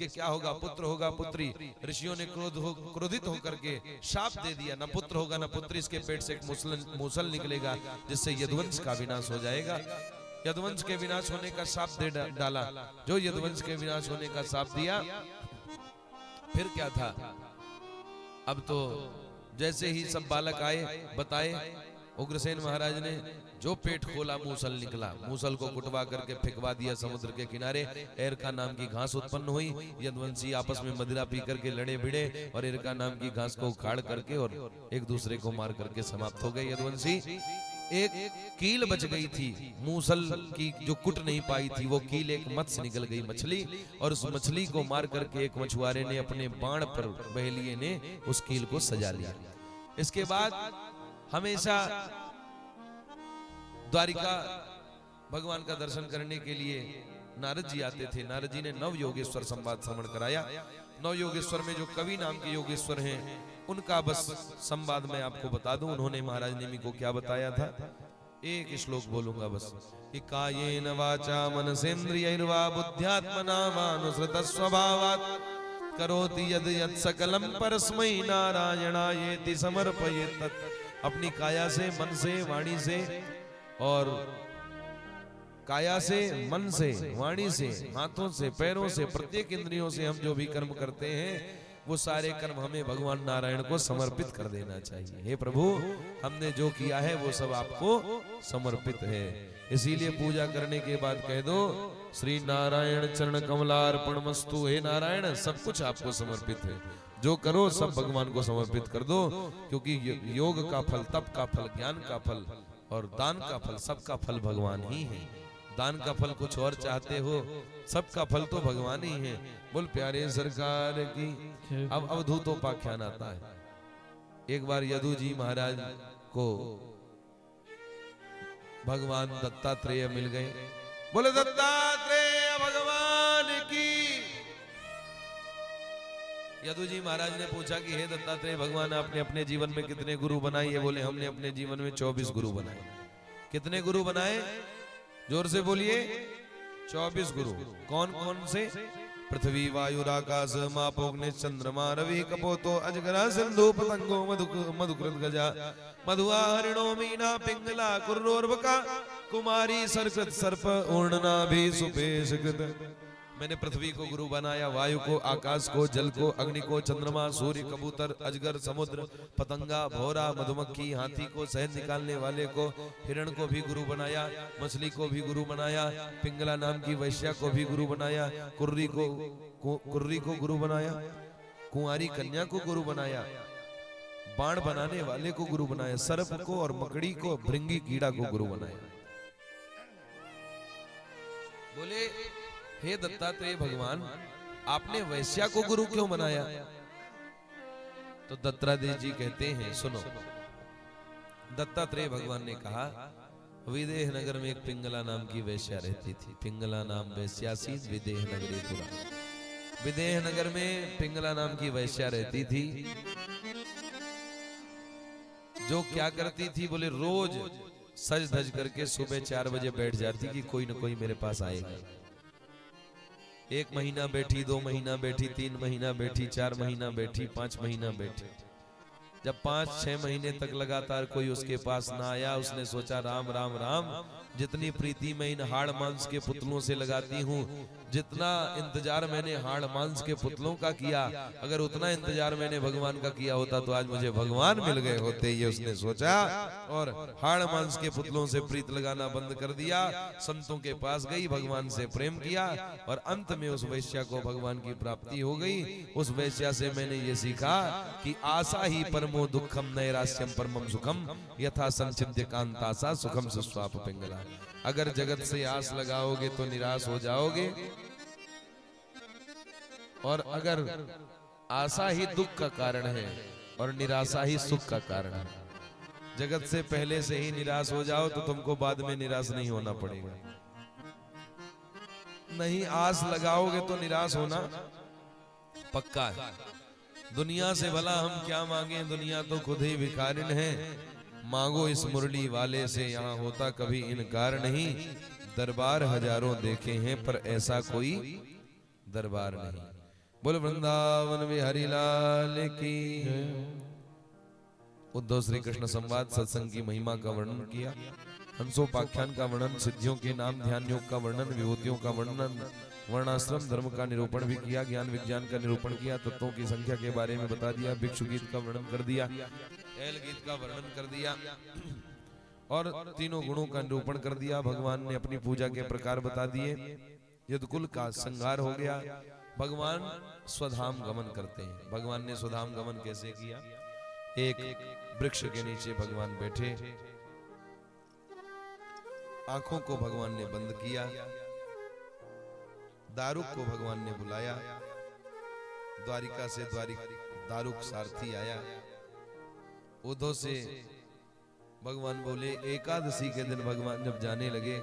इसके क्या होगा, पुत्र होगा पुत्री। ऋषियों ने क्रोधित होकर के शाप दे दिया, न पुत्र होगा न पुत्री, इसके पेट से एक मूसल निकलेगा जिससे यदुवंश का विनाश हो जाएगा। यदुवंश के विनाश होने का शाप दे डाला। जो यदुवंश के विनाश होने का शाप दिया, फिर क्या था, अब तो जैसे ही सब बालक आए बताए, उग्रसेन महाराज ने जो पेट खोला मूसल निकला। मूसल को कुटवा करके फेंकवा दिया समुद्र के किनारे। एरका नाम की घास उत्पन्न हुई। यदुवंशी आपस में मदिरा पी करके लड़े भिड़े और एरका नाम की घास को उखाड़ करके और एक दूसरे को मार करके समाप्त हो गए यदुवंशी। एक कील बच गई थी मूसल की, जो कुट नहीं पाई थी, वो कील एक मत्स्य निकल गई, मछली, और उस मछली को मार करके एक मछुआरे ने अपने बाण पर, बहेलिये ने उस कील को सजा लिया। इसके बाद हमेशा द्वारिका भगवान का दर्शन करने के लिए नारद जी आते थे। नारद जी ने नव योगेश्वर संवाद श्रवण कराया। नव योगेश्वर में जो कवि नाम के योगेश्वर हैं, उनका बस संवाद मैं आपको बता दूं। उन्होंने महाराज नेमि को क्या बताया था, एक श्लोक बोलूंगा बस, कि कायेन वाचा मनसेन्द्रियैर्वा बुद्ध्यात्मना मानुसृत स्वभावात् करोति यद् यत् सकलम परस्मै नारायणायेति समर्पयेत् तत्। अपनी काया से, मन से, वाणी से, और काया से, मन से, वाणी से, हाथों से, पैरों से, प्रत्येक इंद्रियों से हम जो भी कर्म करते हैं, वो सारे कर्म हमें भगवान नारायण को समर्पित कर देना चाहिए। हे प्रभु, हमने जो किया है वो सब आपको समर्पित है। इसीलिए पूजा करने के बाद कह दो, श्री नारायण चरण कमलार्पणमस्तु। हे नारायण, सब कुछ आपको समर्पित है, जो करो सब भगवान को समर्पित कर दो। क्योंकि योग का फल, तप का फल, ज्ञान का फल और दान का फल, सबका फल भगवान ही है। दान का फल कुछ और चाहते हो, सबका फल तो भगवान ही है। बोल प्यारे सरकार की। अब अवधूतोपाख्यान आता है। एक बार यदु जी महाराज को भगवान दत्तात्रेय मिल गए। बोले दत्तात्रेय भगवान की। यदु जी महाराज ने पूछा कि हे दत्तात्रेय भगवान, आपने अपने जीवन में कितने गुरु बनाए? ये बोले, हमने अपने जीवन में 24 गुरु बनाए। कितने गुरु बनाए? जोर से बोलिए। 24 गुरु। कौन कौन से? पृथ्वी वायु आकाश मापोग्नि चंद्रमा रवि कपोतो अजगरा सिंधु पतंगो मधुकृत गजा मधुआ हरिणो मीना पिंगला कुर्रोर्वका कुमारी सरकृत सर्प ऊर्णनाभि सुपेश कृत। मैंने पृथ्वी को गुरु बनाया, वायु को, आकाश को, जल को, अग्नि को, चंद्रमा, सूर्य, कबूतर, अजगर, समुद्र, पतंगा, भौरा, मधुमक्खी, हाथी को, शहद निकालने वाले को, हिरण को भी गुरु बनाया, मछली को भी गुरु बनाया, पिंगला नाम की वैश्या को भी गुरु बनाया, कुर्री को गुरु बनाया, कुंवारी कन्या को गुरु बनाया, बाण बनाने वाले को गुरु बनाया, सर्प को और मकड़ी को, भृंगी कीड़ा को गुरु बनाया। बोले हे दत्तात्रेय भगवान, आपने वैश्या को गुरु क्यों बनाया? तो दत्तात्रेय जी कहते हैं, सुनो। दत्तात्रेय भगवान ने कहा, विदेह नगर में एक पिंगला नाम की वैश्या रहती थी। पिंगला नाम वैश्यासी विदेह नगरी पुरा। विदेह नगर में पिंगला नाम की वैश्या रहती थी, जो क्या करती थी? बोले रोज सज धज करके सुबह 4 बजे बैठ जाती कि कोई न कोई मेरे पास आएगा। 1 महीना बैठी, 2 महीना बैठी, 3 महीना बैठी, 4 महीना बैठी, 5 महीना बैठी। जब 5-6 महीने तक लगातार कोई उसके पास ना आया, उसने सोचा राम राम राम, जितनी प्रीति मैं इन हाड़ मांस के पुतलों से लगाती हूँ, जितना इंतजार मैंने हाड़ मांस के पुतलों का किया, अगर उतना इंतजार मैंने भगवान का किया होता तो आज मुझे भगवान मिल गए होते। ये उसने सोचा और हाड़ मांस के पुतलों से प्रीत लगाना बंद कर दिया। संतों के पास गई, भगवान से प्रेम किया और अंत में उस वैश्या को भगवान की प्राप्ति हो गई। उस वैश्या से मैंने ये सीखा कि आशा ही परमो दुखम नैरास्यम परमम सुखम यथा संचिद्य कांतासा सुखम सुस्वाप पिंगला। अगर जगत से आस लगाओगे तो निराश हो जाओगे, और अगर आशा ही दुख का कारण है और निराशा ही सुख का कारण है, जगत से पहले से ही निराश हो जाओ तो तुमको बाद में निराश नहीं होना पड़ेगा। नहीं आस लगाओगे तो निराश होना पक्का है। दुनिया से भला हम क्या मांगे, दुनिया तो खुद ही भिखारिन है। मांगो इस मुरली वाले से, यहाँ होता कभी इनकार नहीं। दरबार हजारों देखे हैं पर ऐसा कोई दरबार नहीं। बोल वृंदावन बिहारी लाल की। उद्धव श्री कृष्ण संवाद सत्संग की महिमा का वर्णन किया, हंसोपाख्यान का वर्णन, सिद्धियों के नाम, ध्यान योग का वर्णन, विभूतियों का वर्णन, वर्णाश्रम धर्म का निरूपण भी किया, ज्ञान विज्ञान का निरूपण किया, तत्वों की संख्या के बारे में बता दिया, भिक्षु गीत का वर्णन कर दिया, एल गीत का वर्णन कर दिया और तीनों गुणों का निरूपण कर दिया। भगवान ने अपनी पूजा के प्रकार बता दिए, यदुकुल का संहार हो गया। भगवान स्वधाम गमन करते हैं। भगवान ने स्वधाम गमन कैसे किया? एक वृक्ष के नीचे भगवान बैठे, आंखों को भगवान ने बंद किया, दारुक को भगवान ने बुलाया, द्वारिका से दारुक सारथी आया। उद्धव से भगवान बोले, एकादशी के दिन भगवान जब जाने लगे,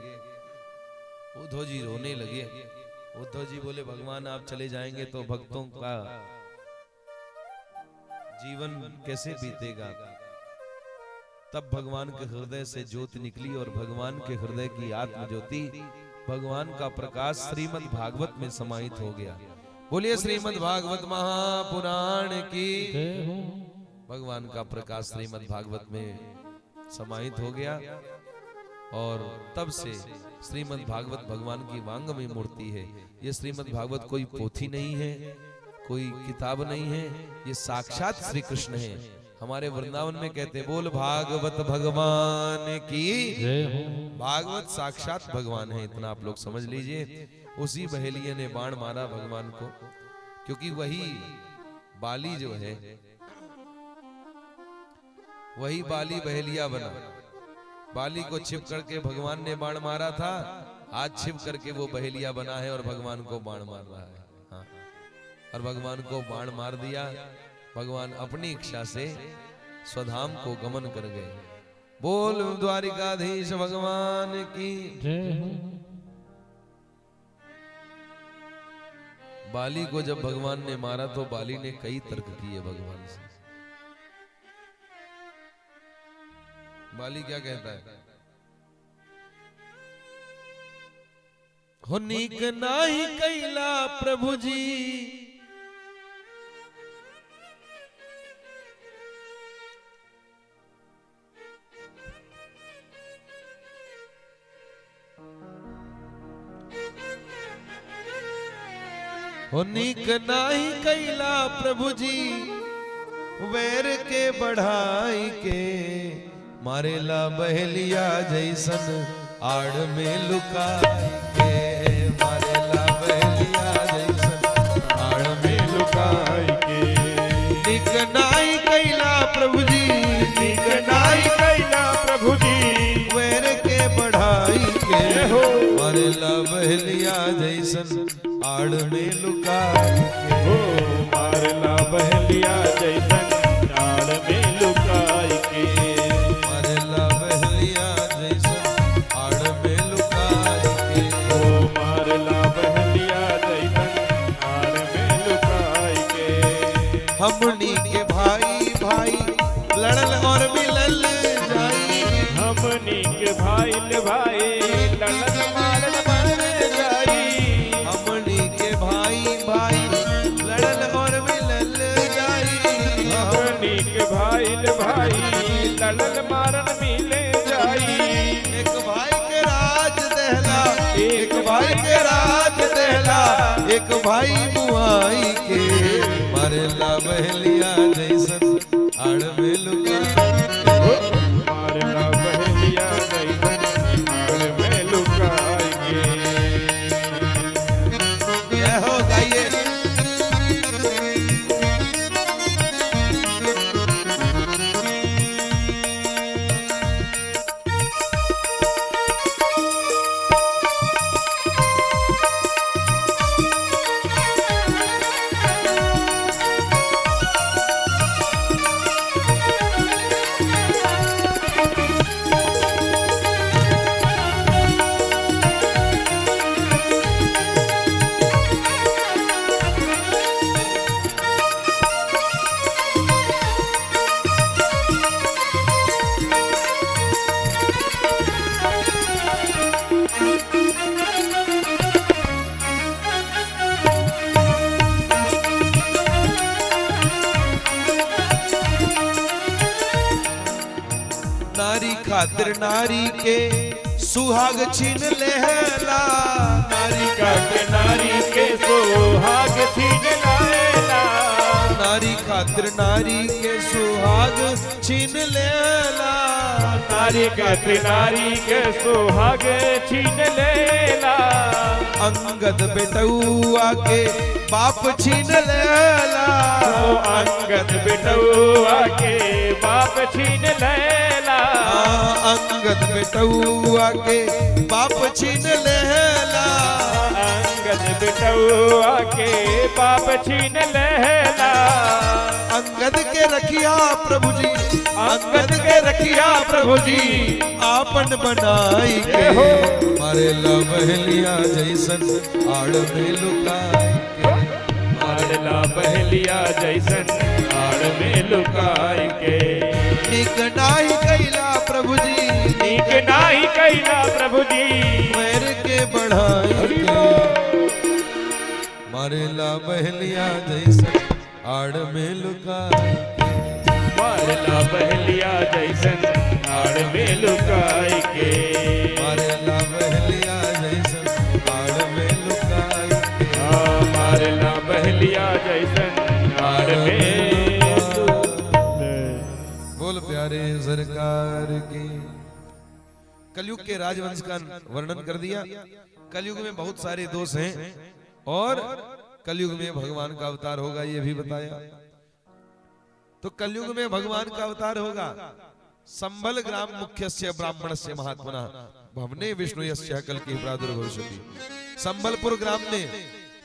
उद्धव जी रोने लगे। उद्धव जी बोले, भगवान आप चले जाएंगे तो भक्तों का जीवन कैसे बीतेगा? तब भगवान के हृदय से ज्योति निकली और भगवान के हृदय की आत्म ज्योति, भगवान का प्रकाश श्रीमद् भागवत में समाहित हो गया। बोलिए श्रीमद् भागवत महापुराण की। भगवान का प्रकाश श्रीमद् भागवत में समाहित हो गया और तब से श्रीमद् भागवत भगवान की वांगमय मूर्ति है। ये श्रीमद् भागवत कोई पोथी नहीं है, कोई किताब नहीं है, ये साक्षात श्री कृष्ण है। हमारे वृंदावन में कहते, बोल भागवत भगवान की। भागवत साक्षात भगवान है, इतना आप लोग समझ लीजिए। उसी बहेलिये ने बाण मारा भगवान को, क्योंकि वही बाली जो है, वही बाली बहेलिया बना। बाली को छिप करके भगवान ने बाण मारा था, आज छिप करके वो बहेलिया बना है और भगवान को बाण मार रहा है। हाँ, और भगवान को बाण मार दिया। भगवान अपनी इच्छा से स्वधाम को गमन कर गए। बोल द्वारिकाधीश भगवान की। बाली को जब भगवान ने मारा तो बाली ने कई तर्क किए भगवान से। बाली क्या कहता है? हो नीक नाही कैला प्रभु जी, हो नीक नाही कैला प्रभु जी, वैर के बढ़ाई के, मारेला बहेलिया जैसन आड़ में लुकाई के, मारेला बहेलिया जैसन आड़ में लुकाई के। नीक नाई कैला प्रभु जी, नीक नाई कैला प्रभु जी, वैर के बढ़ाई के, मारेला बहेलिया जैसन आड़ में लुकाई के, मारेला बहेलिया जैसन आड़ में लुकाई के, मारेला बहेलिया जैसन आड़ में लुकाई के, मारेला बहेलिया जैसन आड़ में लुकाई के। हमनी के भाई भाई लड़ल और मिलल जाई, हमनी के भाई लड़ल मारल मर जाई, हमनी के भाई भाई लड़ल और मिलल जाई, हमनी के भाई लड़ल मारल मिले जाई। एक भाई के राज दहला, एक भाई के राज दहला, एक भाई बुआई के, मारेला बहेलिया जैसन आड़ में लुकाई के, मारेला बहेलिया जैसन आड़ में लुकाई के। जय हो गाइए। खातिर नारी के सुहाग छीन लेला, नारी खातिर नारी के सुहाग छीन लेला, नारी खातिर नारी के सुहाग छीन लेला, नारी खातिर नारी के सुहाग छीन लेला, अंगद बेटुआ के बाप छीन लेला, अंगद बेटुआ के बाप छीन लेला, अंगद बेटुआ के बाप छीन लेला, अंगद बेटुआ के बाप छीन लेला, अंगद के रखिया प्रभु जी, अंगद के रखिया प्रभु जी, आपन बनाई के मारे लबहलिया जैसन आड़ में लुकाई के, मारला बहलिया जैसन आड़ में लुकाई के, निक नाही कैला प्रभु जी, नीक नाही कैला प्रभु जी, मैर के बढ़ाई के मारे लबहलिया जैसन आड़ में लुकाई के, मारला बहलिया जैसन आड़ में लुकाई के, मारे लबहलिया जैसन आड़ में लुकाई के, मारला बहलिया जैसन आड़ में बोल प्यारे सरकार की। कलयुग के राजवंश का वर्णन कर दिया। कलयुग में बहुत सारे दोष हैं और कलयुग में भगवान का अवतार होगा ये भी बताया। तो कलयुग में भगवान का अवतार होगा। संबल ग्राम मुख्यस्य ब्राह्मणस्य महात्मना भवने विष्णु यस्य कल की प्रादुर्भविष्यति। संबलपुर ग्राम में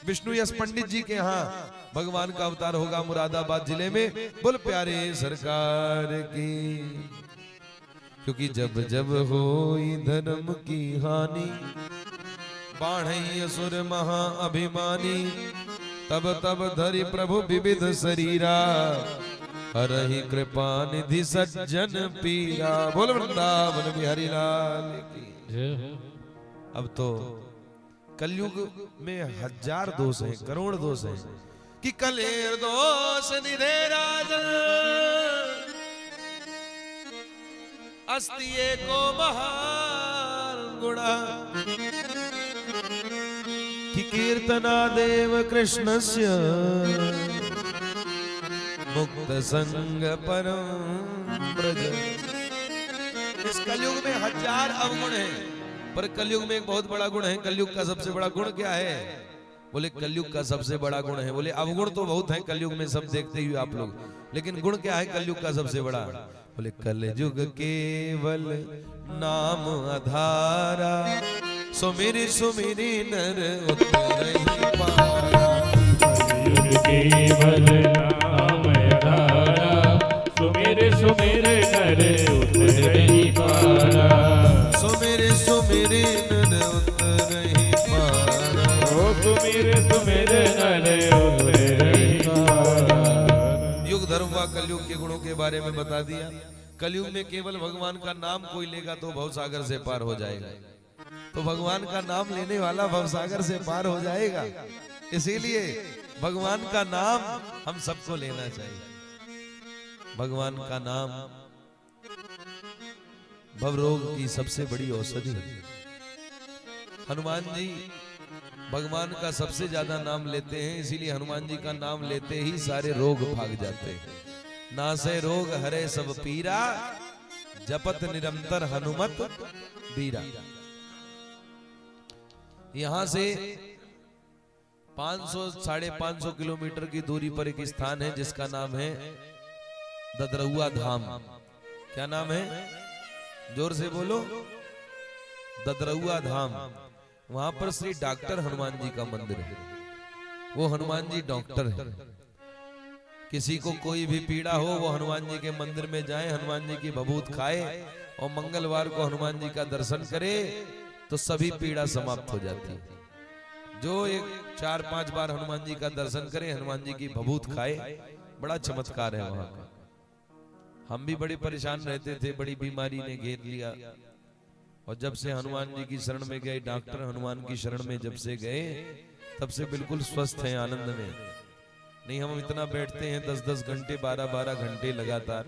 विष्णु यश पंडित जी के यहाँ भगवान का अवतार होगा मुरादाबाद जिले में। बोल प्यारे सरकार की। क्योंकि जब जब होई धर्म की हानि बाढ़ई असुर महा अभिमानी तब तब धरि प्रभु विविध शरीरा हरहि कृपा निधि सज्जन पीरा। बोल वृंदावन बिहारी लाल की। अब तो कलयुग में हजार दोष हैं, करोड़ दोष हैं कि कलेर दोष निधे राजन अस्ति एको महान गुणा कि कीर्तना देव कृष्णस्य मुक्त संग परम ब्रज। इस कलयुग में हजार अवगुण हैं, पर कलयुग में एक बहुत बड़ा गुण है। कलयुग का सबसे बड़ा गुण क्या है? बोले कलयुग का सबसे बड़ा गुण है। बोले अवगुण तो बहुत हैं कलयुग में, सब देखते ही आप लोग, लेकिन गुण क्या है कलयुग का सबसे बड़ा? बोले कलयुग केवल नाम आधारा सुमिरि सुमिरि नर उतरहि पारा। कलयुग केवल नाम आधारा सुमिरि सुमिरि नर उतरहि पारा। सुमिरि सुमिरि नर उतरहि पारा। ओ सुमिरि सुमिरि नर उतरहि पारा। युग धर्म व कलयुग के गुणों के बारे में बता दिया। कलयुग में केवल भगवान का नाम कोई लेगा तो भवसागर से पार हो जाएगा। तो भगवान का नाम लेने वाला भवसागर से पार हो जाएगा। इसीलिए भगवान का नाम हम सबको लेना चाहिए। भगवान का नाम भवरोग की सबसे बड़ी औषधि है। हनुमान जी भगवान का सबसे ज्यादा नाम लेते हैं, इसीलिए हनुमान जी का नाम लेते ही सारे रोग भाग जाते हैं। नासे रोग हरे सब पीरा जपत निरंतर हनुमत बीरा। यहां से 500-550 किलोमीटर की दूरी पर एक स्थान है जिसका नाम है ददरहुआ धाम। क्या नाम है? जोर से बोलो। ददरहुआ धाम। वहां पर श्री डॉक्टर हनुमान जी का मंदिर है। वो हनुमान जी डॉक्टर है। किसी को कोई भी पीड़ा हो वो हनुमान जी के मंदिर में जाए, हनुमान जी की भभूत खाए और मंगलवार को हनुमान जी का दर्शन करे तो सभी पीड़ा समाप्त हो जाती है। जो एक 4-5 बार हनुमान जी का दर्शन करे, हनुमान जी की भभूत खाए, बड़ा चमत्कार है वहां का। हम भी बड़े परेशान रहते थे, बड़ी बीमारी ने घेर लिया, और जब से हनुमान जी की शरण में गए, डॉक्टर हनुमान की शरण में जब से गए, तब से बिल्कुल स्वस्थ हैं, आनंद में। नहीं हम इतना बैठते हैं 10-10 घंटे 12-12 घंटे लगातार,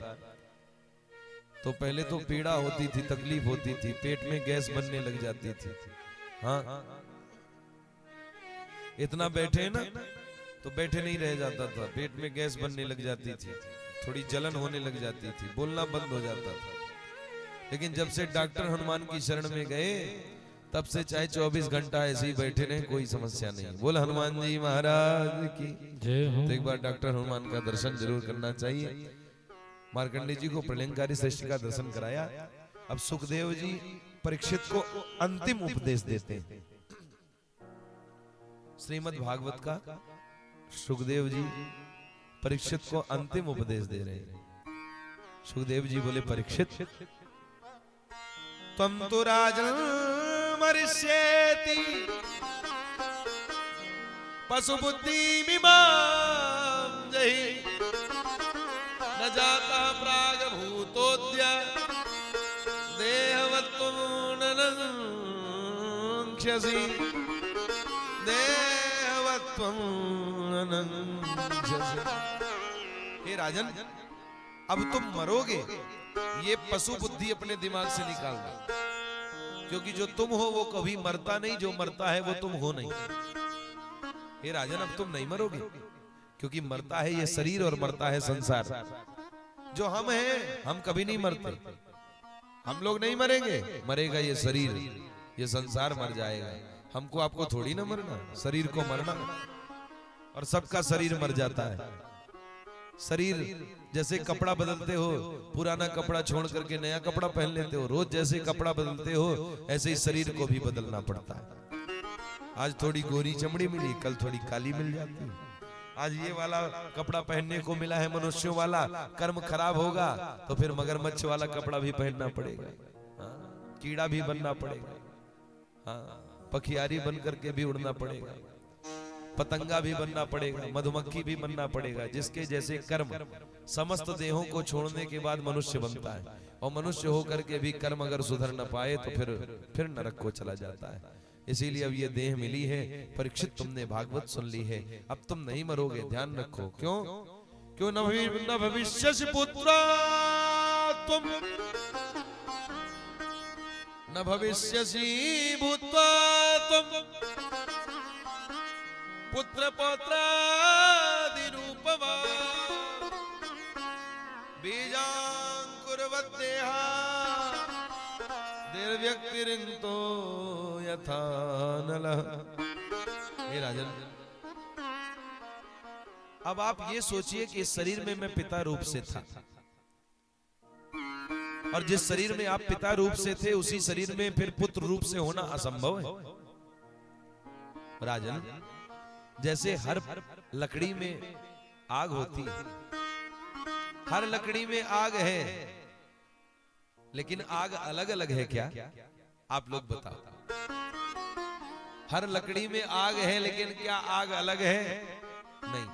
तो पहले तो पीड़ा होती थी, तकलीफ होती थी, पेट में गैस बनने लग जाती थी। हाँ, इतना बैठे ना तो बैठे नहीं रह जाता था, पेट में गैस बनने लग जाती थी, थोड़ी जलन होने लग जाती थी, बोलना बंद हो जाता था। लेकिन जब से डॉक्टर हनुमान की शरण में गए, तब से चाहे 24 घंटा ऐसे ही बैठे रहे, कोई समस्या नहीं। बोल हनुमान जी महाराज की जय हो। तो एक बार डॉक्टर हनुमान का दर्शन जरूर करना चाहिए। मार्कंडे जी को प्रलयंकारी सृष्टि का दर्शन कराया। अब सुखदेव जी परीक्षित को अंतिम उपदेश देते हैं। श्रीमद् भागवत का सुखदेव जी परीक्षित को अंतिम उपदेश दे रहे हैं। सुखदेव जी बोले, परीक्षित त्वं तु राजन् मरिष्येति पशुबुद्धिमिमां जहि न जाता प्रागभूतोऽद्य देहवत्त्वं न नङ्क्ष्यसि देहवत्त्वं न नङ्क्ष्यसि। हे राजन, अब तुम मरोगे, ये पशु बुद्धि अपने दिमाग से निकाल दो, क्योंकि जो तुम हो वो कभी मरता नहीं, जो मरता है वो तुम हो नहीं। हे राजन, अब तुम नहीं मरोगे, क्योंकि मरता है ये शरीर और मरता है संसार। जो हम हैं, हम कभी नहीं मरते, हम लोग नहीं मरेंगे, मरेगा ये शरीर, ये संसार मर जाएगा। हमको आपको थोड़ी ना मरना, शरीर को मरना, और सबका शरीर मर जाता है। शरीर जैसे कपड़ा बदलते हो, पुराना कपड़ा छोड़ करके नया कपड़ा पहन लेते हो, रोज जैसे कपड़ा बदलते हो ऐसे ही शरीर को भी बदलना पड़ता है। आज थोड़ी गोरी चमड़ी मिली, कल थोड़ी काली मिल जाती है। आज ये वाला कपड़ा पहनने को मिला है मनुष्यों वाला, कर्म खराब होगा तो फिर मगरमच्छ वाला कपड़ा भी पहनना पड़ेगा, हाँ, कीड़ा भी बनना पड़ेगा, हाँ, पखियारी बन करके भी उड़ना पड़ेगा, पतंगा भी बनना पड़ेगा, मधुमक्खी भी बनना पड़ेगा। जिसके जैसे कर्म समस्त देहों को छोड़ने के बाद मनुष्य बनता है, और मनुष्य होकर के भी कर्म अगर सुधर न पाए तो फिर नरक को चला जाता है। इसीलिए अब ये देह मिली है। परीक्षित, तुमने भागवत सुन ली है, अब तुम नहीं मरोगे, ध्यान रखो। क्यों? क्यों न भविष्यसि पुत्रा तुम न भविष्यसि भूत्वा तुम पुत्र पौत्रादि रूपवा बीजांकुरवद्देहा निर्व्यक्तिरिंतो यथा नलः। हे राजन, अब आप ये सोचिए कि इस शरीर में मैं पिता रूप से था, और जिस शरीर में आप पिता रूप से थे उसी शरीर में फिर पुत्र रूप से होना असंभव है। राजन, जैसे हर लकड़ी में आग होती है, हर लकड़ी में आग है, लेकिन आग अलग अलग है क्या? आप लोग बताओ। हर लकड़ी में आग है, लेकिन क्या आग अलग है? नहीं।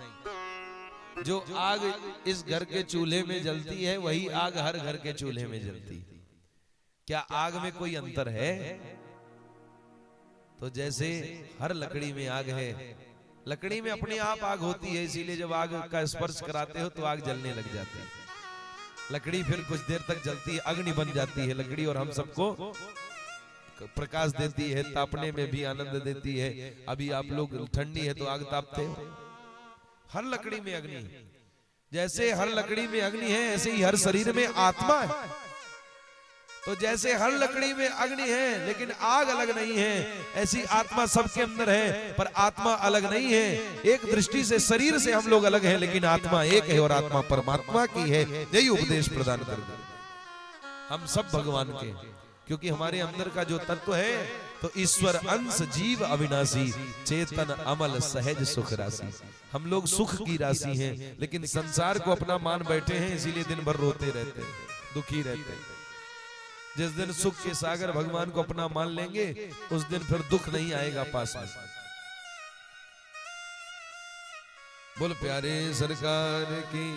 जो आग इस घर के चूल्हे में जलती है वही आग हर घर के चूल्हे में जलती है। क्या आग में कोई अंतर है? तो जैसे हर लकड़ी में आग है, लकड़ी में अपने आप आग होती है, इसीलिए जब आग का स्पर्श कराते हो तो आग जलने लग जाती है। लकड़ी फिर कुछ देर तक जलती है, अग्नि बन जाती है लकड़ी, और हम सबको प्रकाश देती है, तापने में भी आनंद देती है। अभी आप लोग ठंडी है तो आग तापते हो। हर लकड़ी में अग्नि है। जैसे हर लकड़ी में अग्नि है, ऐसे ही हर शरीर में आत्मा है। तो जैसे हर लकड़ी में अग्नि है लेकिन आग अलग नहीं है, ऐसी आत्मा सबके अंदर है, पर आत्मा अलग नहीं है। एक दृष्टि से शरीर से हम लोग अलग हैं, लेकिन आत्मा एक है और आत्मा परमात्मा की है। यही उपदेश प्रदान कर दे। हम सब भगवान के, क्योंकि हमारे अंदर का जो तत्व है तो ईश्वर अंश जीव अविनाशी चेतन अमल सहज सुख राशि। हम लोग सुख की राशि हैं, लेकिन संसार को अपना मान बैठे हैं, इसीलिए दिन भर रोते रहते हैं, दुखी रहते हैं। जिस दिन सुख के सागर भगवान को अपना मान लेंगे उस दिन फिर दुख नहीं आएगा पास में। बोल प्यारे सरकार की।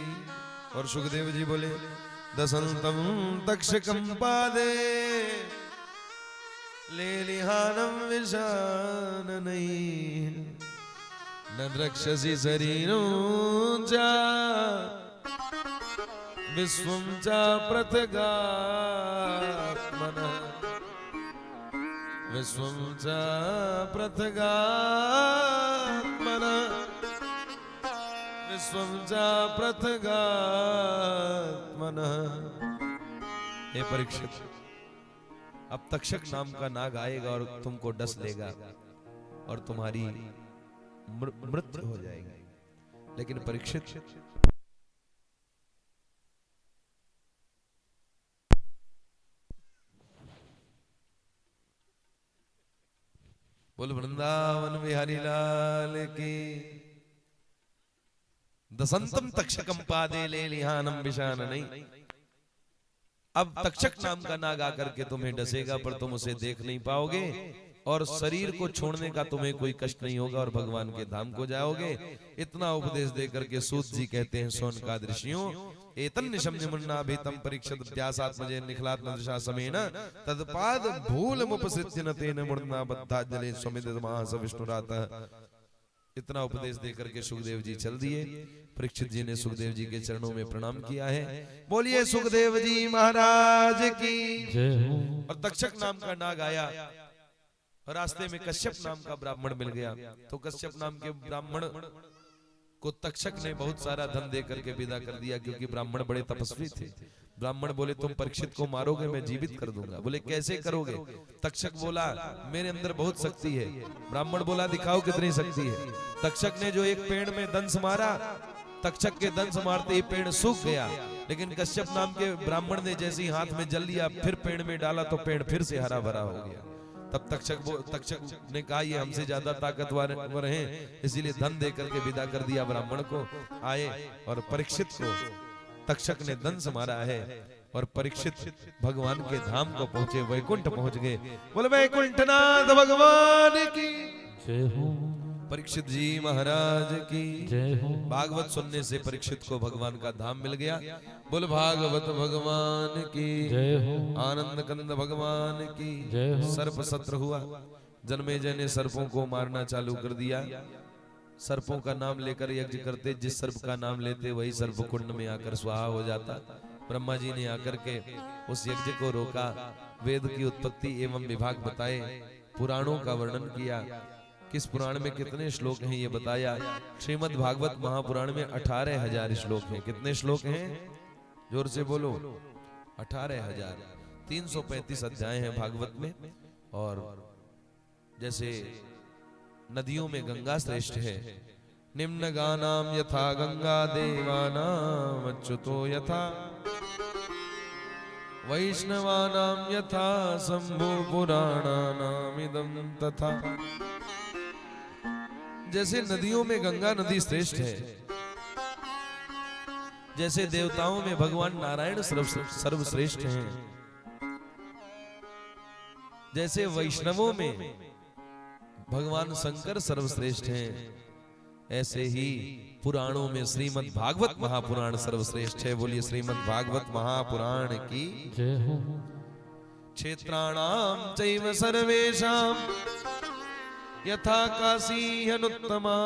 और सुखदेव जी बोले, दशंतम तक्षकम पादे ले लिहानम विशान नहीं न रक्षसी शरीरों चा विश्वं च पृथगात्मनः विश्वं च पृथगात्मनः विश्वं च पृथगात्मनः। हे परीक्षित, अब तक्षक नाम का नाग आएगा और तुमको डस लेगा और तुम्हारी मृत्यु हो जाएगी। लेकिन परीक्षित, बोल वृंदावन बिहारी लाल की। दसंतम तक्षकम पादे ले लिहानम विशान नहीं। अब तक्षक नाम का नाग आकर के तुम्हें डसेगा पर तुम उसे देख नहीं पाओगे और शरीर को छोड़ने का तुम्हें कोई कष्ट नहीं होगा और भगवान के धाम को जाओगे। इतना उपदेश देकर के सूत जी कहते हैं सोनकाद ऋषियों, एतन निशम निमुन्ना भीतम परीक्षित व्यासात्मजे निखलात नदृशा समेन तदपाद भूल मुपसृत्य न तेन मुर्ना बद्धा जले स्वमित महास विष्णुरातः। इतना उपदेश देकर के सुखदेव जी चल दिए। परीक्षित जी ने सुखदेव जी के चरणों में प्रणाम किया है। बोलिए सुखदेव जी महाराज की जय। और तक्षक नाम का नाग आया। रास्ते में कश्यप नाम का ब्राह्मण मिल गया, तो कश्यप नाम के ब्राह्मण को तक्षक ने बहुत सारा धन दे करके विदा कर दिया, क्योंकि ब्राह्मण बड़े तपस्वी थे। ब्राह्मण बोले तुम परीक्षित को मारोगे, मैं जीवित कर दूंगा। बोले कैसे करोगे? तक्षक बोला मेरे अंदर बहुत शक्ति है। ब्राह्मण बोला दिखाओ कितनी शक्ति है। तक्षक ने जो एक पेड़ में दंश मारा, तक्षक के दंश मारते ही पेड़ सूख गया, लेकिन कश्यप नाम के ब्राह्मण ने जैसे ही हाथ में जल लिया फिर पेड़ में डाला तो पेड़ फिर से हरा भरा हो गया। तब तक्षक ने कहा ये हमसे ज्यादा ताकतवर हैं, इसीलिए धन दे करके विदा कर दिया ब्राह्मण को। आए और परीक्षित को तक्षक ने दंश मारा है और परीक्षित भगवान के धाम को पहुंचे, वैकुंठ पहुंच गए। बोले वैकुंठनाथ भगवान की जय हो। परीक्षित जी महाराज की जय हो। भागवत सुनने से परीक्षित को भगवान का धाम मिल गया। बोल भागवत भगवान की जय हो। आनंद कंद भगवान की जय हो। सर्प सत्र हुआ। जन्मेजय ने सर्पों को मारना चालू कर दिया। सर्पों का नाम लेकर यज्ञ करते, जिस सर्प का नाम लेते वही सर्प कुंड में आकर स्वाहा हो जाता। ब्रह्मा जी ने आकर के उस यज्ञ को रोका, वेद की उत्पत्ति एवं विभाग बताए, पुराणों का वर्णन किया। किस पुराण में कितने श्लोक हैं ये बताया। श्रीमद् भागवत महापुराण में 18,000 श्लोक हैं। कितने श्लोक हैं? जोर से बोलो। 18,000। 335 अध्याय हैं भागवत में। और जैसे नदियों में गंगा श्रेष्ठ है, निम्न गानाम यथा गंगा देवानाम अच्युतो यथा वैष्णवानाम यथा शंभु पुराणानाम इदं तथा। जैसे नदियों में गंगा नदी श्रेष्ठ है, जैसे देवताओं में भगवान नारायण सर्वश्रेष्ठ हैं, जैसे वैष्णवों में भगवान शंकर सर्वश्रेष्ठ हैं, ऐसे ही पुराणों में श्रीमद् भागवत महापुराण सर्वश्रेष्ठ है। बोलिए श्रीमद् भागवत महापुराण की जय हो। क्षेत्राणाम चैव सर्वेषां यथा काशी अनुत्तमा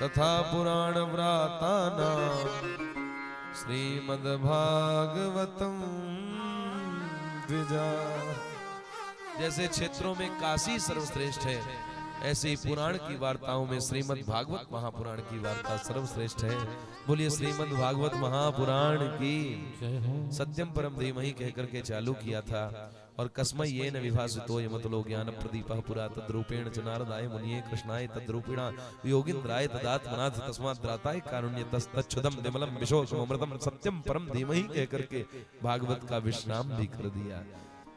तथा पुराण व्रातानां श्रीमद् भागवतम द्विजा। जैसे क्षेत्रों में काशी सर्वश्रेष्ठ है, ऐसे ही पुराण की वार्ताओं में श्रीमद् भागवत महापुराण की वार्ता सर्वश्रेष्ठ है। बोलिए श्रीमद् भागवत महापुराण की सत्यम परम धीमहि कह करके चालू किया था। और कस्मै येन विभासितो यमतलो ज्ञान प्रदीपः पुरा तद्रूपेण च नारदाय मुनिये कृष्णाय तद्रूपिणा योगीन्द्राय तदात्मनाथ तस्माद्राताय कारुण्यतस्तच्छुदं विमलं विशोषमृतं सत्यम परम धीमहि कह करके भागवत का विश्राम भी कर दिया।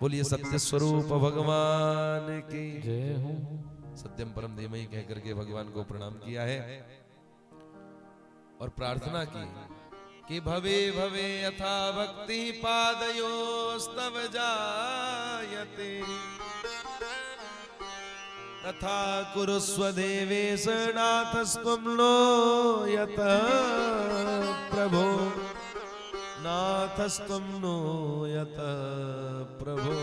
बोलिए सत्य स्वरूप भगवान की जय हो। सत्यम परम धीमहि कह करके भगवान को प्रणाम किया है और प्रार्थना की कि भवे भवे यथा भक्ति पादयोस्तव जायते तथा कुरुस्व देवेश नाथस्त्वं नो यत प्रभो नाथस्त्वं नो यत प्रभो।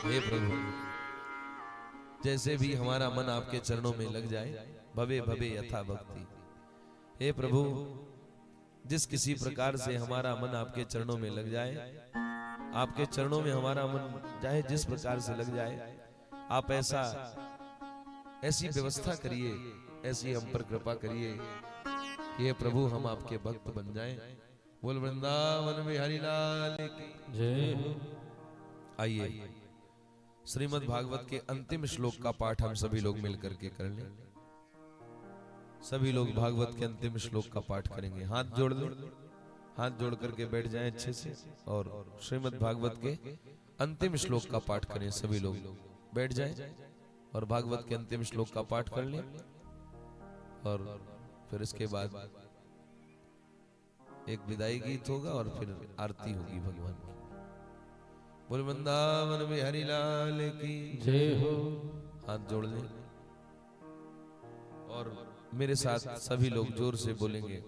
हे प्रभु, जैसे भी हमारा मन आपके चरणों में लग जाए, भवे भवे यथा भक्ति। हे प्रभु, जिस किसी प्रकार से हमारा मन आपके चरणों में लग जाए, आपके चरणों में हमारा मन चाहे जिस प्रकार से लग जाए, आप ऐसी व्यवस्था करिए, ऐसी हम पर कृपा करिए, ये प्रभु हम आपके भक्त बन जाएं। बोल वृंदावन बिहारी लाल की जय हो। आइए श्रीमद् भागवत के अंतिम श्लोक का पाठ हम सभी लोग मिलकर के कर लें। सभी लोग भागवत के अंतिम श्लोक का पाठ करेंगे। हाथ जोड़ लो, हाथ जोड़ करके बैठ जाएं अच्छे से और श्रीमद् भागवत के अंतिम श्लोक का पाठ करें। सभी लोग बैठ जाएं और भागवत के अंतिम श्लोक का पाठ कर लें और फिर इसके बाद एक विदाई गीत होगा और फिर आरती होगी भगवान की। बोल वृंदावन बिहारी लाल की जय हो। हाथ जोड़ लें और मेरे साथ सभी लोग जोर से बोलेंगे।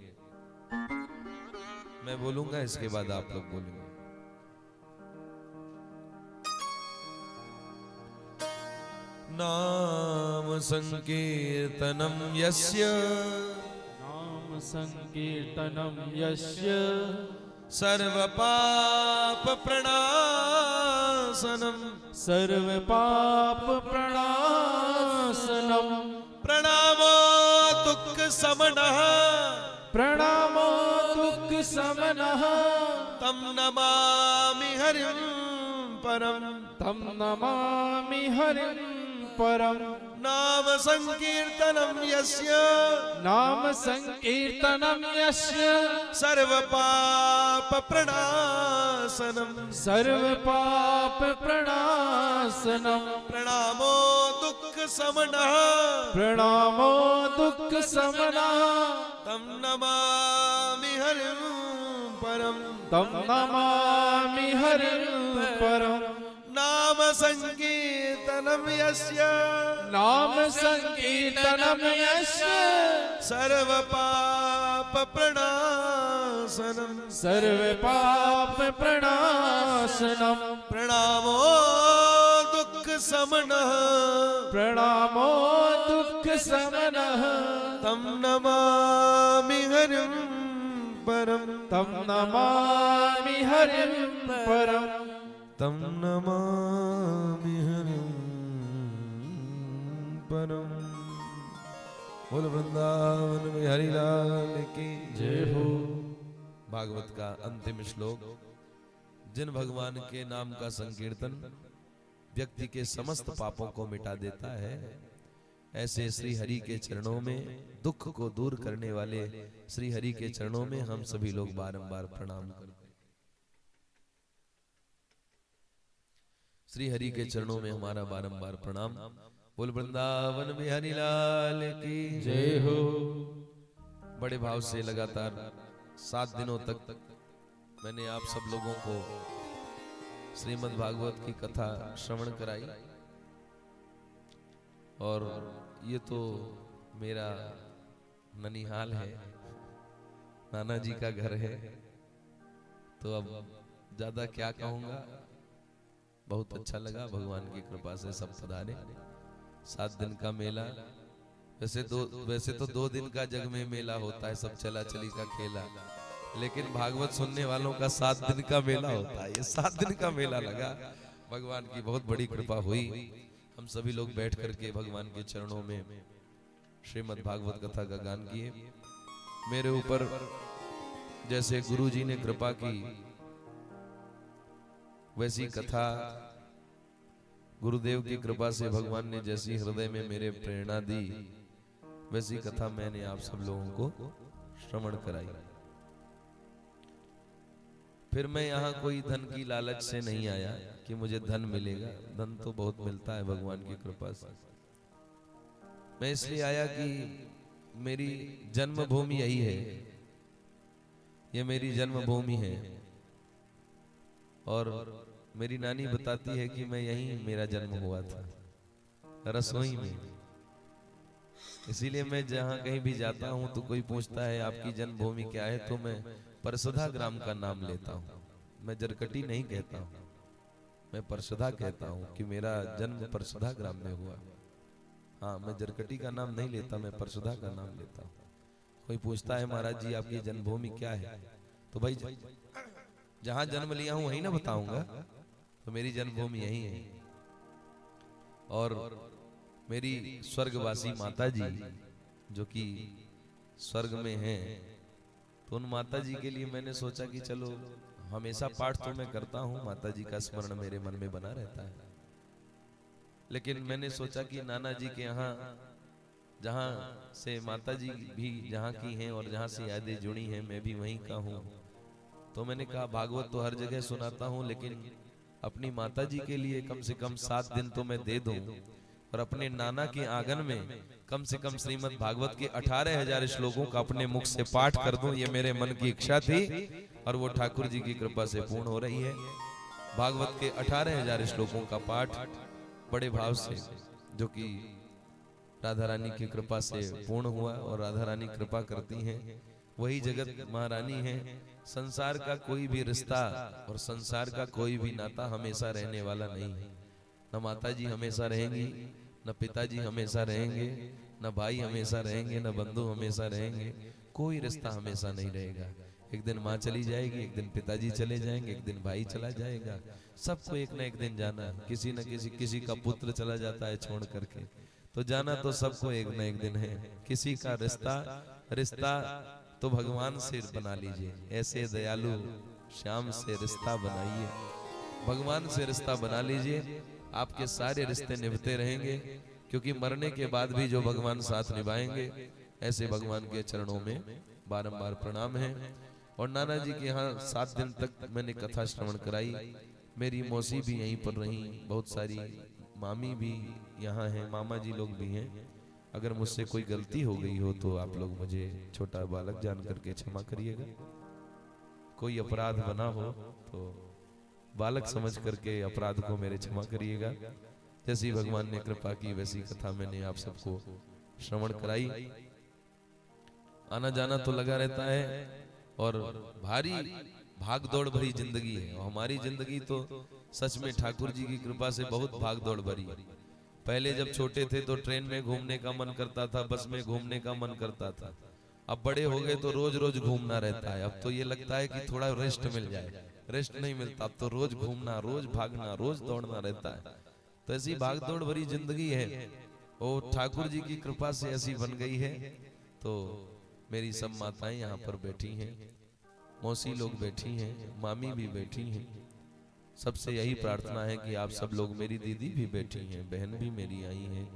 मैं बोलूंगा, इसके बाद आप लोग बोलेंगे। नाम संकीर्तनम यस्य, नाम संकीर्तनम यस्य, सर्व पाप प्रणाशनम, सर्व पाप प्रणाशनम, प्रणामो दुख समनः, प्रणामो दुख समनः, तम नमामि हरिं परम, तम नमामि हरिं परम। नाम संकीर्तनम यस्य, नाम संकीर्तनम यस्य, सर्व पाप प्रणाशनम, सर्व पाप प्रणाशनम, प्रणामो दुख समनः, प्रणामो दुख समनः, तम नमामि हरिं परम, तम नमामि हरिं परम। नाम संकीर्तनम यस्य, नाम संकीर्तनम यस्य, सर्व पाप प्रणाशनम, सर्व पाप प्रणाशनम, प्रणामो दुख समनः, प्रणामो दुख समनः, तम नमामि हरिं परम, तम नमामि हरिं परम, तम नमामि हरिं परम। बोल वृंदावन बिहारी लाल की जय हो। भागवत का अंतिम श्लोक। जिन भगवान के नाम का संकीर्तन व्यक्ति के समस्त पापों को मिटा देता है, ऐसे श्री हरि के चरणों में दुख को दूर करने वाले श्री हरि के चरणों में हम सभी लोग बारंबार प्रणाम करते हैं। श्री हरि के चरणों में हमारा बारंबार प्रणाम। बोल वृंदावन बिहारी लाल की जय हो। बड़े भाव से लगातार 7 दिनों तक मैंने आप सब लोगों को श्रीमद् भागवत की कथा श्रवण कराई और ये तो मेरा ननिहाल है, नाना जी का घर है, तो अब ज्यादा क्या कहूंगा। बहुत अच्छा लगा, भगवान की कृपा से सब पधारे। 7 दिन का मेला, वैसे तो 2 दिन का जग में मेला होता है, सब चला चली का खेला, लेकिन भागवत सुनने वालों का 7 दिन का मेला होता है। ये 7 दिन का मेला लगा, भगवान की बहुत बड़ी कृपा हुई। हम सभी लोग बैठ करके भगवान के चरणों में श्रीमद् भागवत कथा का गान किए। मेरे ऊपर जैसे गुरु जी ने कृपा की, वैसी कथा गुरुदेव की कृपा से भगवान ने जैसी हृदय में मेरे प्रेरणा दी, वैसी कथा मैंने आप सब लोगों को श्रवण कराई। फिर मैं यहाँ कोई धन की लालच से नहीं आया कि मुझे धन मिलेगा, धन तो बहुत मिलता है भगवान की कृपा से। मैं इसलिए आया कि मेरी जन्मभूमि यही है, ये मेरी जन्मभूमि है और मेरी नानी बताती है कि मैं यहीं मेरा जन्म हुआ था, रसोई में। इसीलिए मैं जहाँ कहीं भी जाता हूँ तो कोई पूछता है आपकी जन्मभूमि क्या है, तो मैं परसदा ग्राम का नाम लेता हूँ। मैं जरकटी नहीं कहता हूँ, मैं परसदा कहता हूँ कि मेरा जन्म परसदा ग्राम में हुआ। हाँ, मैं जरकटी का नाम नहीं लेता, मैं परसदा का नाम लेता हूँ। कोई पूछता है महाराज जी आपकी जन्मभूमि क्या है, तो भाई जहां जन्म लिया हूं वहीं ना बताऊंगा। तो मेरी जन्मभूमि यही है। और मेरी स्वर्गवासी माता जी जो कि स्वर्ग में हैं, तो उन माता जी के लिए मैंने सोचा कि चलो हमेशा पाठ तो मैं करता हूँ, माता जी का स्मरण मेरे मन में बना रहता है, लेकिन मैंने सोचा कि नाना जी के यहाँ जहाँ से माता जी भी जहाँ की हैं और जहाँ से यादें जुड़ी हैं मैं भी वहीं का हूँ। तो मैंने कहा भागवत तो हर जगह सुनाता हूँ, लेकिन अपनी माता जी के लिए कम से कम 7 दिन तो मैं दे दूं और अपने नाना के आंगन में कम से कम श्रीमद् भागवत के 18,000 श्लोकों का अपने मुख से पाठ कर दूं। ये मेरे मन की इच्छा थी और वो ठाकुर जी की कृपा से पूर्ण हो रही है। भागवत के 18,000 श्लोकों का पाठ बड़े भाव से, जो कि राधा रानी की कृपा से पूर्ण हुआ, और राधा रानी कृपा करती हैं, वही जगत महारानी है। संसार का कोई भी रिश्ता और संसार का कोई भी नाता हमेशा रहने वाला नहीं है। न माता जी हमेशा रहेंगी, न पिताजी हमेशा रहेंगे, न भाई हमेशा रहेंगे, न बंधु हमेशा रहेंगे। कोई रिश्ता हमेशा नहीं रहेगा। एक दिन माँ चली जाएगी, एक दिन पिताजी चले जाएंगे, एक दिन भाई चला जाएगा। सबको एक न एक दिन जाना है। किसी न किसी का पुत्र चला जाता है छोड़ करके, तो जाना तो सबको एक न एक दिन है। किसी का रिश्ता तो भगवान से बना लीजिए। ऐसे दयालु श्याम से रिश्ता बनाइए, भगवान से रिश्ता बना लीजिए, आपके सारे रिश्ते निभते रहेंगे। क्योंकि मरने के बाद भी जो भगवान साथ निभाएंगे, ऐसे भगवान के चरणों में बारंबार प्रणाम है। और नाना जी के यहाँ 7 दिन तक मैंने कथा श्रवण कराई। मेरी मौसी भी यहीं पर रही, बहुत सारी मामी भी यहाँ हैं, मामा जी लोग भी हैं। अगर मुझसे कोई गलती हो गई हो तो आप लोग मुझे छोटा बालक जान करके क्षमा करिएगा। कोई अपराध बना हो तो बालक समझ करके अपराध को मेरे क्षमा करिएगा। जैसी भगवान ने कृपा की वैसी कथा मैंने आप सबको श्रवण कराई। आना जाना तो लगा रहता है और भारी भाग दौड़ भरी जिंदगी है। और हमारी जिंदगी तो सच में ठाकुर जी की कृपा से बहुत भाग दौड़ भरी है। पहले जब छोटे थे तो ट्रेन में घूमने का मन करता था, बस में घूमने का मन करता था। अब बड़े हो गए तो रोज रोज घूमना रहता है। अब तो ये लगता है कि थोड़ा रेस्ट मिल जाए, रेस्ट नहीं मिलता। अब तो रोज घूमना, रोज भागना, रोज दौड़ना रहता है। तो ऐसी भागदौड़ भरी जिंदगी है, वो ठाकुर जी की कृपा से ऐसी बन गई है। तो मेरी सब माताएं यहाँ पर बैठी हैं, मौसी लोग बैठी हैं, मामी भी बैठी हैं। सबसे यही प्रार्थना है कि आप सब लोग, मेरी दीदी भी बैठी हैं, बहन भी मेरी आई हैं,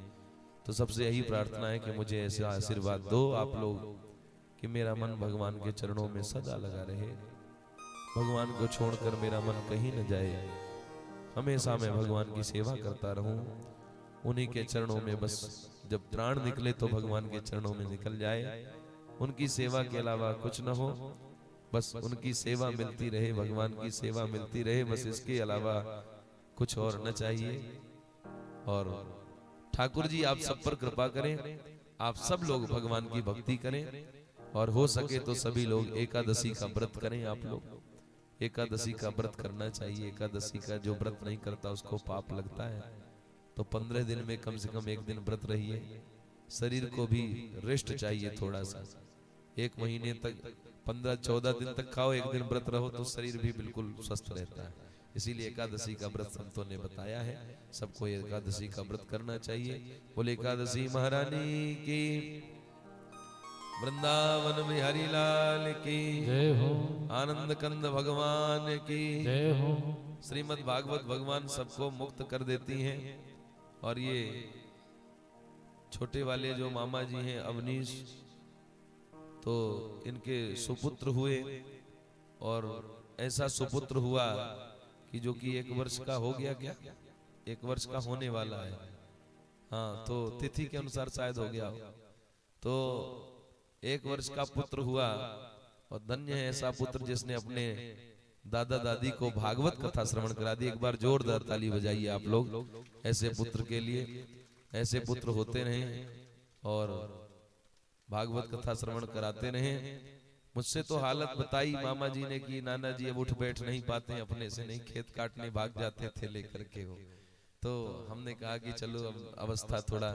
तो सबसे यही प्रार्थना है कि मुझे ऐसा आशीर्वाद दो आप लोग कि मेरा मन भगवान के चरणों में सदा लगा रहे। भगवान को छोड़कर मेरा मन कहीं न जाए। हमेशा मैं भगवान की सेवा करता रहूं, उन्हीं के चरणों में बस जब प्राण निकले तो भगवान के चरणों में निकल जाए। उनकी सेवा के अलावा कुछ न हो, बस उनकी सेवा मिलती रहे, भगवान की सेवा मिलती रहे, बस इसके अलावा कुछ और न चाहिए। और ठाकुर जी आप सब पर कृपा करें, आप सब लोग भगवान की भक्ति करें, और हो सके तो सभी लोग एकादशी का व्रत करें। आप लोग एकादशी का व्रत करना चाहिए। एकादशी का जो व्रत नहीं करता उसको पाप लगता है। तो 15 दिन में कम से कम एक दिन व्रत रहिए। शरीर को भी रेस्ट चाहिए थोड़ा सा। एक महीने तक 15-14 दिन तक खाओ, एक दिन व्रत रहो तो शरीर भी बिल्कुल स्वस्थ रहता है। इसीलिए एकादशी का व्रत संतों ने बताया है, सबको एकादशी का व्रत करना चाहिए। बोले एकादशी महारानी की, वृंदावन बिहारी लाल की जय हो, आनंद कंद भगवान की जय हो। श्रीमद् भागवत भगवान सबको मुक्त कर देती हैं। और ये छोटे वाले जो मामा जी हैं अवनीश, तो इनके सुपुत्र हुए, और ऐसा सुपुत्र हुआ कि जो कि 1 वर्ष का हो गया, क्या 1 वर्ष का होने वाला है। हाँ, तो तिथि के अनुसार शायद हो गया। तो 1 वर्ष का पुत्र हुआ, और धन्य है ऐसा पुत्र जिसने अपने दादा दादी को भागवत कथा श्रवण करा दी। एक बार जोरदार ताली बजाइए आप लोग ऐसे पुत्र के लिए। ऐसे पुत्र होते रहे और भागवत कथा श्रवण कराते रहे। मुझसे तो हालत बताई मामा जी ने कि नाना जी अब उठ बैठ नहीं पाते, अपने से नहीं, खेत काटने भाग जाते थे लेकर के वो। तो हमने कहा कि चलो अब अवस्था थोड़ा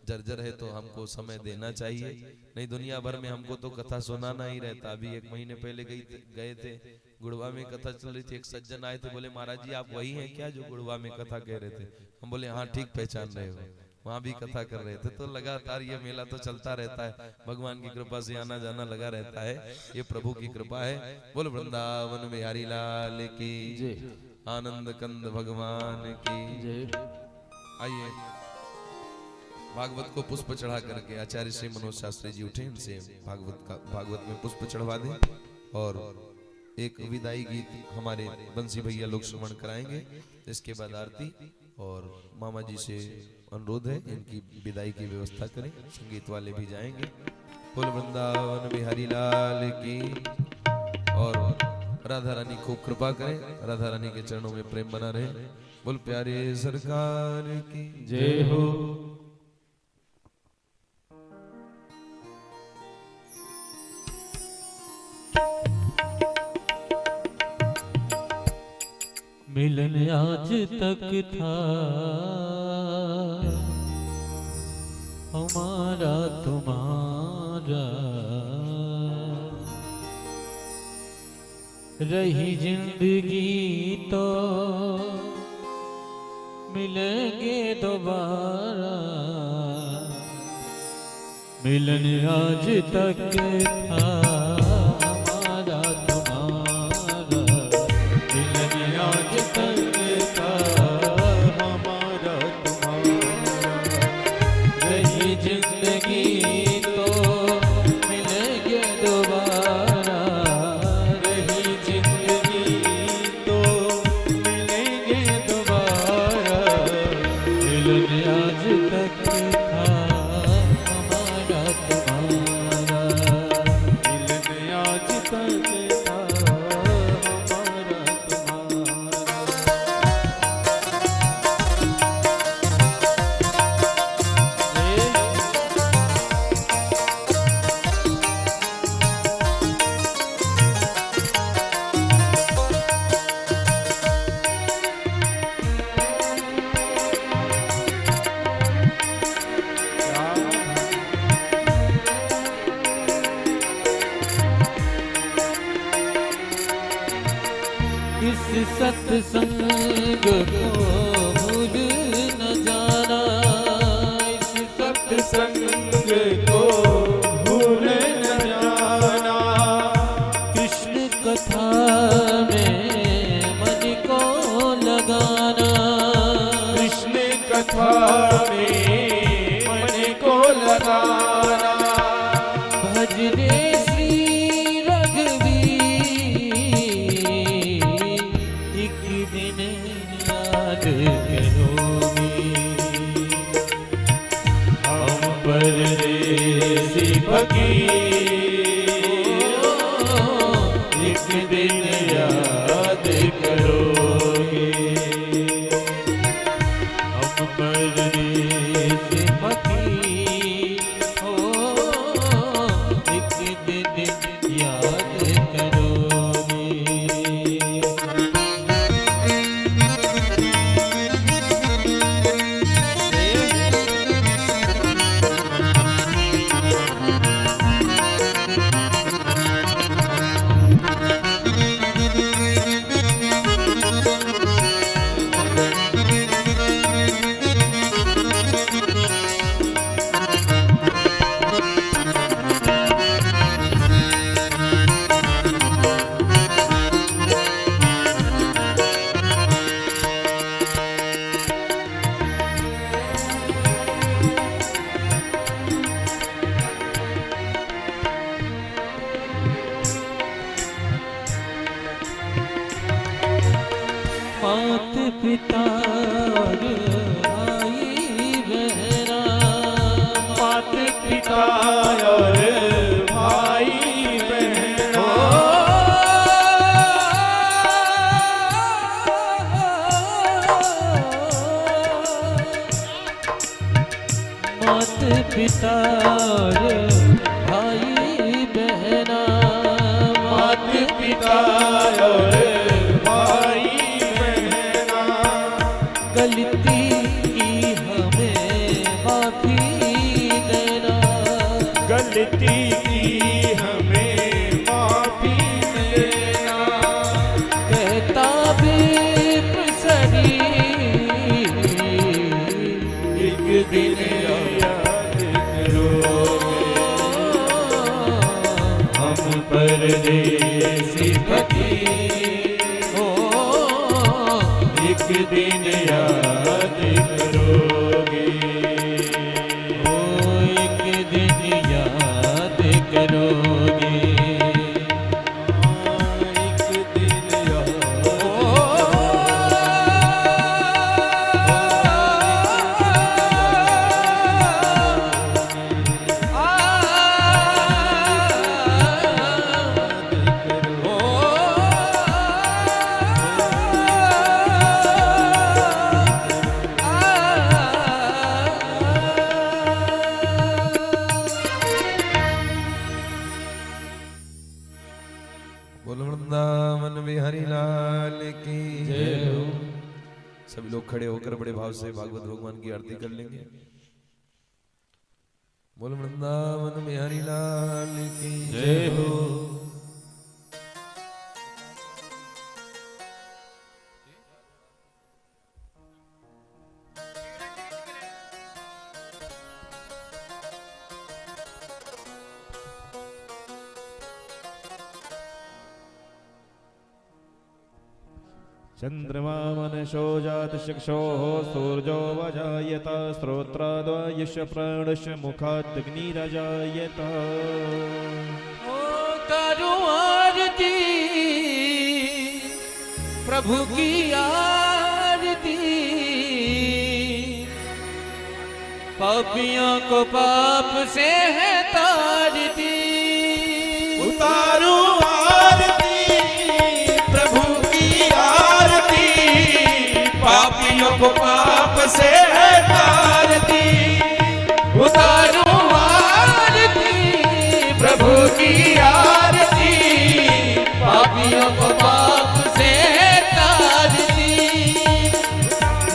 जर्जर है तो हमको समय देना चाहिए, नहीं दुनिया भर में हमको तो कथा सुनाना ही रहता। अभी 1 महीने पहले गए थे गुड़वा में, कथा चल रही थी, एक सज्जन आए थे, बोले महाराज जी आप वही हैं क्या जो गुड़वा में कथा कह रहे थे? हम बोले हाँ ठीक पहचान रहे हो, वहाँ भी कथा कर रहे थे। तो लगातार ये मेला तो चलता रहता है, भगवान की कृपा से आना जाना लगा रहता है, ये प्रभु की कृपा है। बोल वृंदावन बिहारी लाल की जय, आनंद कंद भगवान की जय। आइए भागवत को पुष्प चढ़ा करके आचार्य श्री मनोज शास्त्री जी उठे, इनसे भागवत में पुष्प चढ़वा दें और एक विदाई गीत हमारे बंसी भैया लोग श्रवण कराएंगे। इसके बाद आरती और मामा जी से अनुरोध है इनकी विदाई की व्यवस्था करें, संगीत वाले भी जाएंगे। बोल वृंदावन बिहारी लाल की। और राधा रानी खूब कृपा करें, राधा रानी के चरणों में प्रेम बना रहे। बोल प्यारे सरकार की जय हो। मिलन आज तक था हमारा तुम्हारा, रही जिंदगी तो मिलेंगे दोबारा। मिलन आज तक था हमारा तुम्हारा, मिलन आज तक था हमारा तुम्हारा, रही जिंदगी तो मिलेंगे दोबारा, रही जिंदगी तो मिलेंगे दोबारा। मिलन आज तक था हमारा तुम्हारा, मिलन आज तक था हमारा तुम्हारा। इस सत्संग को भूल न जाना, इस सत्संग को भूल न जाना। कृष्ण कथा में मन को लगाना, कृष्ण कथा में मन को लगाना। भजरे श्री रघुवीर एक दिन याद करोगे, हम परदेसी फकीर एक दिन याद करोगे, हम परदेसी फकीर एक दिन याद करोगे। मात पिता और भाई बहना, मात पिता और भाई बहना। मात पिता और भाई बहना, मात पिता और भाई गलती परदेसी फकीर हो, एक दिन याद करोगे, ओ एक दिन याद करोगे, एक दिन बोल वृंदावन बिहारी लाल की जय हो। सभी लोग खड़े होकर बड़े भाव से भागवत भगवान की आरती कर लेंगे। बोल वृंदावन बिहारी लाल की जय हो। चंद्रमा मनशो जात चक्षोः सूर्यो वजायत श्रोत्राद्वायुष प्राणश मुखादग्निरजायत। ओ करो आरती प्रभु की आरती, पापियों को पाप से है तारती। उतारो आरती प्रभु की आरती, पापियों को पाप से है तारती। उतारो आरती प्रभु की आरती, पापियों को पाप से है तारती।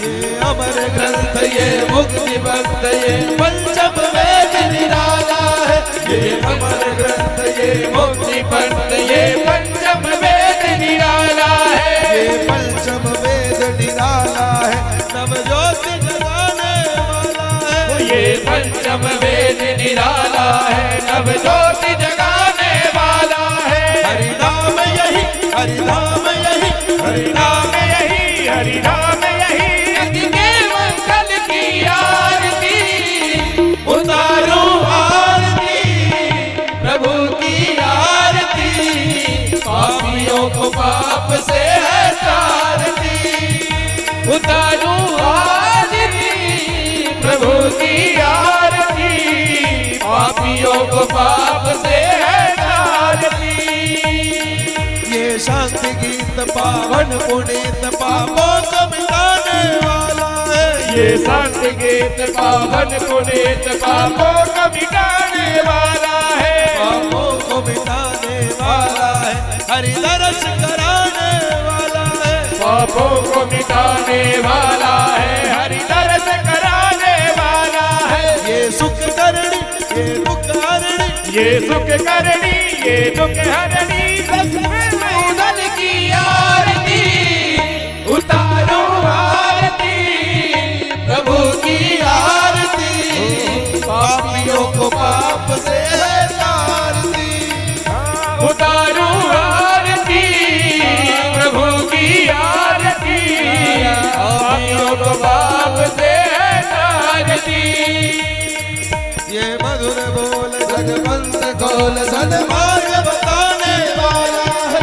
ये अमर ग्रंथ ये मुक्ति भक्त ये पंचम वेद निराला है। ये अमर ग्रंथ ये मुक्ति भक्त ये पंचम वेद निराला है। ये पंचम वेद निराला है, नव ज्योति जगाने वाला है। ये पंचम वेद निराला है, नव ज्योति जगाने वाला है। हरि नाम यही हरि नाम यही हरि नाम यही हरि नाम यही। मंगल की आरती उतारो आरती प्रभु की आरती, पापियों को पाप से है तारती। उतारो आरती प्रभु की आरती, पापियों को पाप से है तारती। ये शांति गीत पावन पुनीत पापों को मिटाने वाला है। ये शांति गीत पावन पुनीत पापों को मिटाने वाला है। पापों को मिटाने वाला है, हरि दर्श कराने वाला है। पापों को मिटाने वाला है, हरि दर्श कराने वाला है। ये सुख करणी ये दुख हरणी, ये सुख करणी ये दुख हरणी। मंगल की आरती उतारो आरती प्रभु की आरती, पापियों को पाप से है तारती। उतारो आरती प्रभु की आरती, पापियों को पाप से है तारती। ये मधुर बोल सदपंथ खोल सदमार्ग बताने वाला है।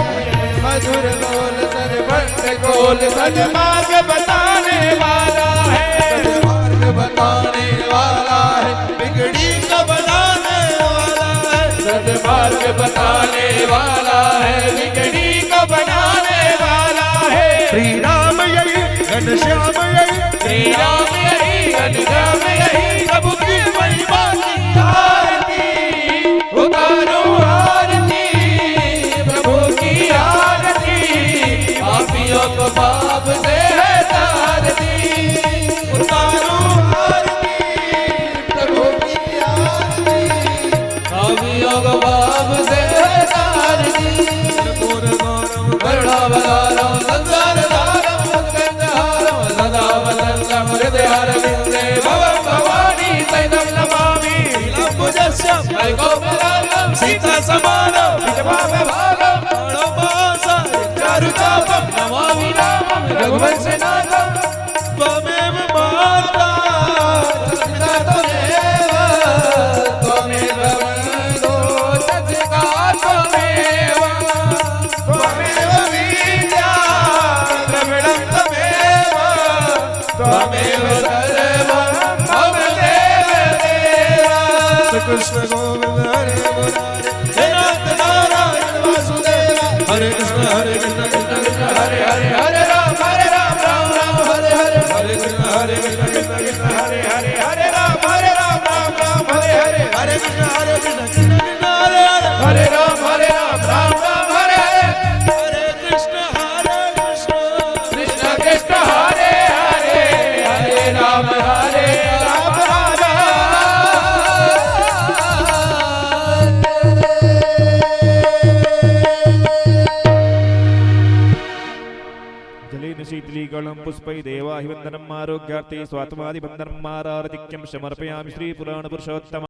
मधुर बोल सदपंथ खोल सदमार्ग बताने वाला है। सदमार्ग बताने वाला है, बिगड़ी को बनाने वाला है। सदमार्ग बताने वाला है, बिगड़ी को बनाने वाला है। श्री राम यही घनश्याम यही, श्री राम यही घनश्याम यही, प्रभु की महिमा की आरती। उतारो आरती प्रभु की आरती, पापियों को पाप से है तारती। उतारो आरती प्रभु की आरती, पापियों को पाप से है तारती। करुणावतारम संसारधारम सद्गंधहारम सदा वसंतम हृदयारविंदे भवं भवानी सहितं नमामि। नीलांबुजस्यं वैकोपलालम सीता समानं भागम प्रणमासा चारुतापम नमामि रामं रघुवंशनाथं त्वमेव माता पिता त्वमेव त्वमेव बन्धो सखा त्वमेव त्वमेव विद्या द्रविणं त्वमेव त्वमेव सर्वं मम देव कृष्ण गोविंद हरे मुरारे हे नाथ नारायण वासुदेव हरे कृष्ण कृष्ण कृष्ण हरे हरे हरे राम राम राम हरे हरे हरे कृष्ण कृष्ण कृष्ण हरे हरे हरे राम राम राम हरे हरे हरे कृष्ण कृष्ण कृष्ण हरे हरे हरे राम राम राम हरे हरे हरे कृष्ण कृष्ण कृष्ण हरे हरे हरे राम हरे राम जलेन शीतलीकरणं पुष्पै देवाहिवन्दनम् आरोग्यार्थे स्वात्मादिबन्धनम् आराधिक्यं समर्पयामि श्रीपुराणपुरुषोत्तम